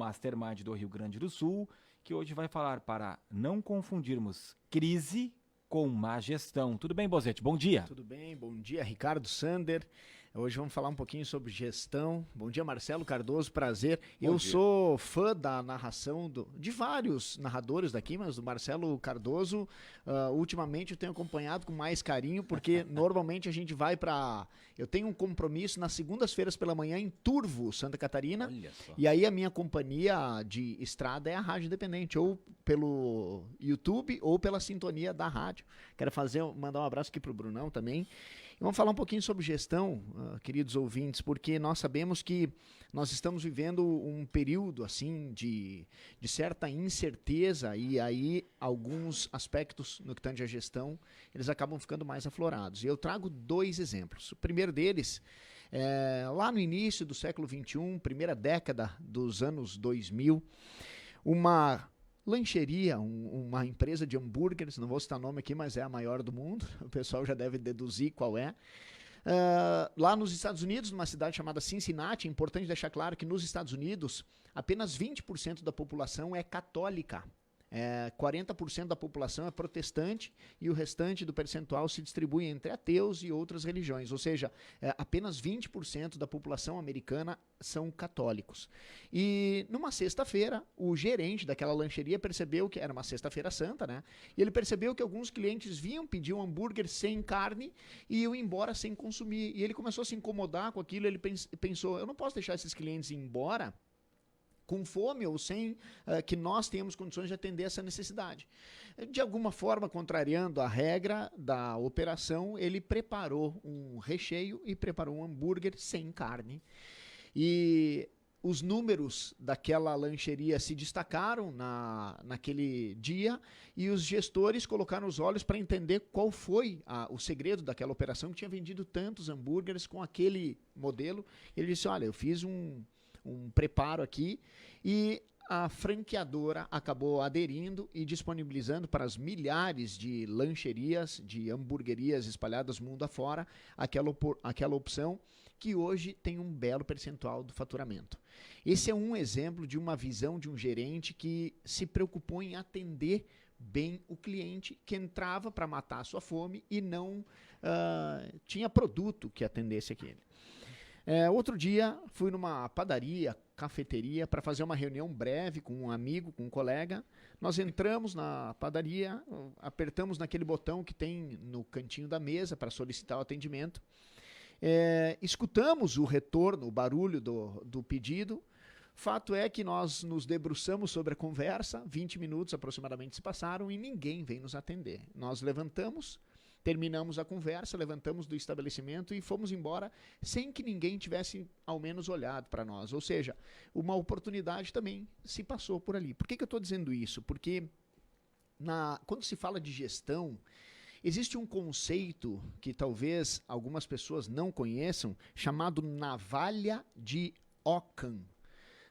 Mastermind do Rio Grande do Sul, que hoje vai falar para não confundirmos crise com má gestão. Tudo bem, Bozetti? Bom dia. Tudo bem, bom dia, Ricardo Sander. Hoje vamos falar um pouquinho sobre gestão. Bom dia, Marcelo Cardoso, prazer. Eu sou fã da narração de vários narradores daqui, mas do Marcelo Cardoso, ultimamente eu tenho acompanhado com mais carinho, porque normalmente a gente vai para... Eu tenho um compromisso nas segundas-feiras pela manhã em Turvo, Santa Catarina. Olha só. E aí a minha companhia de estrada é a Rádio Independente, ou pelo YouTube ou pela sintonia da rádio. Quero mandar um abraço aqui para o Brunão também. E vamos falar um pouquinho sobre gestão, queridos ouvintes, porque nós sabemos que nós estamos vivendo um período assim de certa incerteza, e aí alguns aspectos no que tange a gestão, eles acabam ficando mais aflorados. E eu trago 2 exemplos. O primeiro deles lá no início do século XXI, primeira década dos anos 2000, uma lancheria, uma empresa de hambúrgueres, não vou citar nome aqui, mas é a maior do mundo, o pessoal já deve deduzir qual é. Lá nos Estados Unidos, numa cidade chamada Cincinnati, é importante deixar claro que nos Estados Unidos, apenas 20% da população é católica. 40% da população é protestante e o restante do percentual se distribui entre ateus e outras religiões, ou seja, apenas 20% da população americana são católicos. E numa sexta-feira, o gerente daquela lancheria percebeu que era uma sexta-feira santa, né? E ele percebeu que alguns clientes vinham pedir um hambúrguer sem carne e iam embora sem consumir. E ele começou a se incomodar com aquilo, ele pensou, eu não posso deixar esses clientes ir embora com fome ou sem que nós tenhamos condições de atender essa necessidade. De alguma forma, contrariando a regra da operação, ele preparou um recheio e preparou um hambúrguer sem carne. E os números daquela lancheria se destacaram naquele dia, e os gestores colocaram os olhos para entender qual foi o segredo daquela operação, que tinha vendido tantos hambúrgueres com aquele modelo. Ele disse, olha, eu fiz um preparo aqui, e a franqueadora acabou aderindo e disponibilizando para as milhares de lancherias, de hamburguerias espalhadas mundo afora, aquela opção que hoje tem um belo percentual do faturamento. Esse é um exemplo de uma visão de um gerente que se preocupou em atender bem o cliente que entrava para matar a sua fome e não tinha produto que atendesse aquele. Outro dia, fui numa padaria, cafeteria, para fazer uma reunião breve com um amigo, com um colega. Nós entramos na padaria, apertamos naquele botão que tem no cantinho da mesa para solicitar o atendimento. Escutamos o retorno, o barulho do pedido. Fato é que nós nos debruçamos sobre a conversa, 20 minutos aproximadamente se passaram e ninguém veio nos atender. Nós levantamos, terminamos a conversa, levantamos do estabelecimento e fomos embora sem que ninguém tivesse ao menos olhado para nós. Ou seja, uma oportunidade também se passou por ali. Por que eu estou dizendo isso? Porque quando se fala de gestão, existe um conceito que talvez algumas pessoas não conheçam, chamado navalha de Ockham.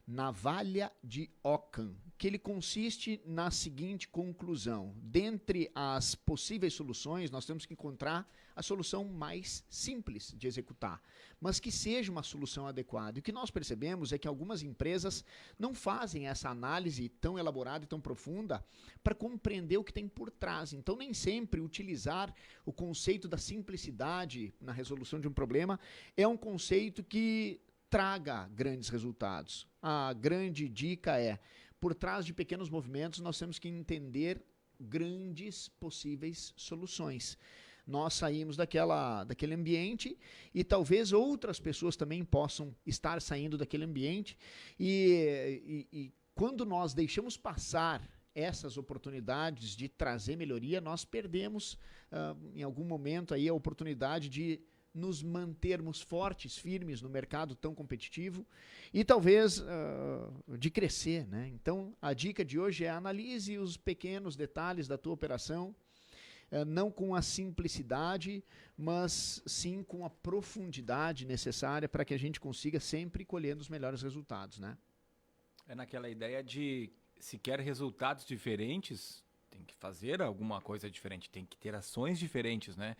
Navalha de Ockham, que ele consiste na seguinte conclusão: dentre as possíveis soluções, nós temos que encontrar a solução mais simples de executar, mas que seja uma solução adequada. E o que nós percebemos é que algumas empresas não fazem essa análise tão elaborada e tão profunda para compreender o que tem por trás. Então, nem sempre utilizar o conceito da simplicidade na resolução de um problema é um conceito que traga grandes resultados. A grande dica é, por trás de pequenos movimentos, nós temos que entender grandes possíveis soluções. Nós saímos daquele ambiente e talvez outras pessoas também possam estar saindo daquele ambiente e quando nós deixamos passar essas oportunidades de trazer melhoria, nós perdemos em algum momento aí a oportunidade de nos mantermos fortes, firmes no mercado tão competitivo e talvez de crescer, né? Então, a dica de hoje é analise os pequenos detalhes da tua operação, não com a simplicidade, mas sim com a profundidade necessária para que a gente consiga sempre colher os melhores resultados, né? É naquela ideia de, se quer resultados diferentes, tem que fazer alguma coisa diferente, tem que ter ações diferentes, né?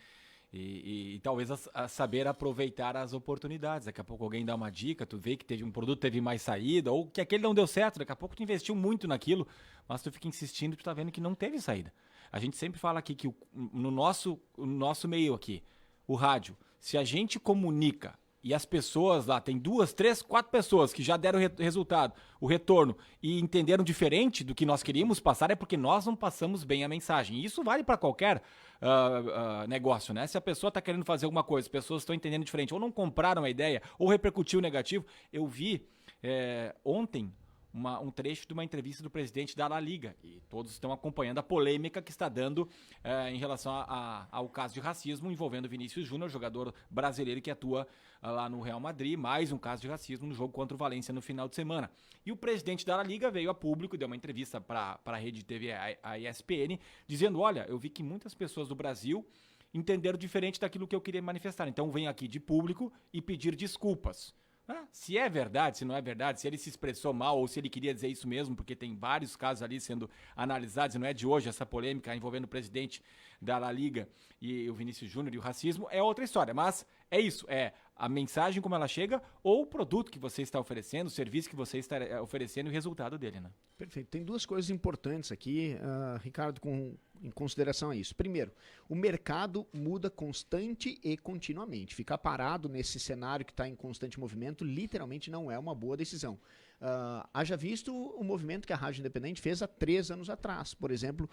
E talvez a saber aproveitar as oportunidades. Daqui a pouco alguém dá uma dica, tu vê que um produto teve mais saída, ou que aquele não deu certo, daqui a pouco tu investiu muito naquilo, mas tu fica insistindo e tu tá vendo que não teve saída. A gente sempre fala aqui que no nosso meio aqui, o rádio, se a gente comunica e as pessoas lá, tem 2, 3, 4 pessoas que já deram resultado, o retorno, e entenderam diferente do que nós queríamos passar, é porque nós não passamos bem a mensagem. E isso vale para qualquer negócio, né? Se a pessoa está querendo fazer alguma coisa, as pessoas estão entendendo diferente, ou não compraram a ideia, ou repercutiu negativo. Eu vi ontem um trecho de uma entrevista do presidente da La Liga, e todos estão acompanhando a polêmica que está dando em relação ao caso de racismo envolvendo Vinícius Júnior, jogador brasileiro que atua lá no Real Madrid, mais um caso de racismo no jogo contra o Valência no final de semana. E o presidente da La Liga veio a público, deu uma entrevista para a rede TV, a ESPN, dizendo, olha, eu vi que muitas pessoas do Brasil entenderam diferente daquilo que eu queria manifestar, então venho aqui de público e pedir desculpas. Se é verdade, se não é verdade, se ele se expressou mal ou se ele queria dizer isso mesmo, porque tem vários casos ali sendo analisados, e não é de hoje essa polêmica envolvendo o presidente da La Liga e o Vinícius Júnior e o racismo, é outra história, mas é isso, é a mensagem como ela chega ou o produto que você está oferecendo, o serviço que você está oferecendo e o resultado dele, né? Perfeito. Tem duas coisas importantes aqui, Ricardo, em consideração a isso. Primeiro, o mercado muda constante e continuamente. Ficar parado nesse cenário que está em constante movimento literalmente não é uma boa decisão. Haja visto o movimento que a Rádio Independente fez há 3 anos atrás, por exemplo,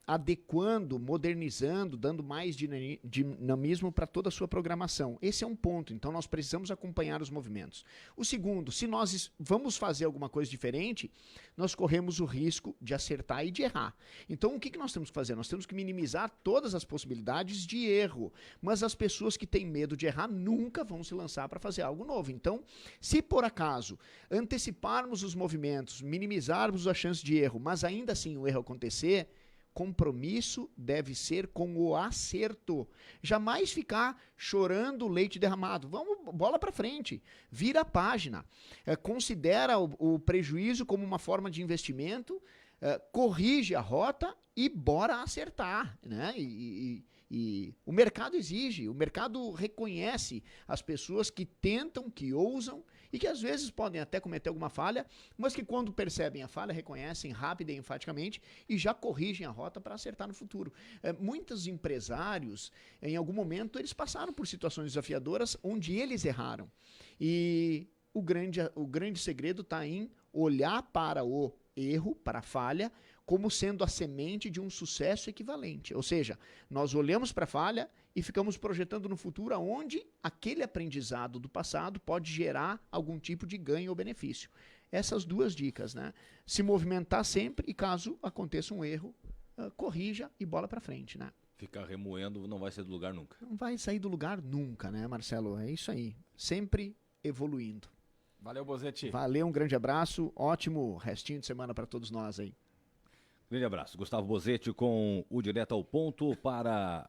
adequando, modernizando, dando mais dinamismo para toda a sua programação. Esse é um ponto, então nós precisamos acompanhar os movimentos. O segundo, se nós vamos fazer alguma coisa diferente, nós corremos o risco de acertar e de errar. Então o que nós temos que fazer? Nós temos que minimizar todas as possibilidades de erro, mas as pessoas que têm medo de errar nunca vão se lançar para fazer algo novo. Então, se por acaso anteciparmos os movimentos, minimizarmos a chance de erro, mas ainda assim o erro acontecer, compromisso deve ser com o acerto. Jamais ficar chorando leite derramado. Vamos, bola para frente. Vira a página. Considera o prejuízo como uma forma de investimento, corrige a rota e bora acertar, né? E o mercado exige, o mercado reconhece as pessoas que tentam, que ousam e que às vezes podem até cometer alguma falha, mas que quando percebem a falha, reconhecem rápida e enfaticamente e já corrigem a rota para acertar no futuro. Muitos empresários, em algum momento, eles passaram por situações desafiadoras onde eles erraram. E o grande segredo está em olhar para o erro, para a falha, como sendo a semente de um sucesso equivalente. Ou seja, nós olhamos para a falha e ficamos projetando no futuro aonde aquele aprendizado do passado pode gerar algum tipo de ganho ou benefício. Essas duas dicas, né? Se movimentar sempre e caso aconteça um erro, corrija e bola para frente, né? Ficar remoendo não vai sair do lugar nunca. Não vai sair do lugar nunca, né, Marcelo? É isso aí. Sempre evoluindo. Valeu, Bozetti. Valeu, um grande abraço. Ótimo restinho de semana para todos nós aí. Grande abraço. Gustavo Bozetti com o Direto ao Ponto para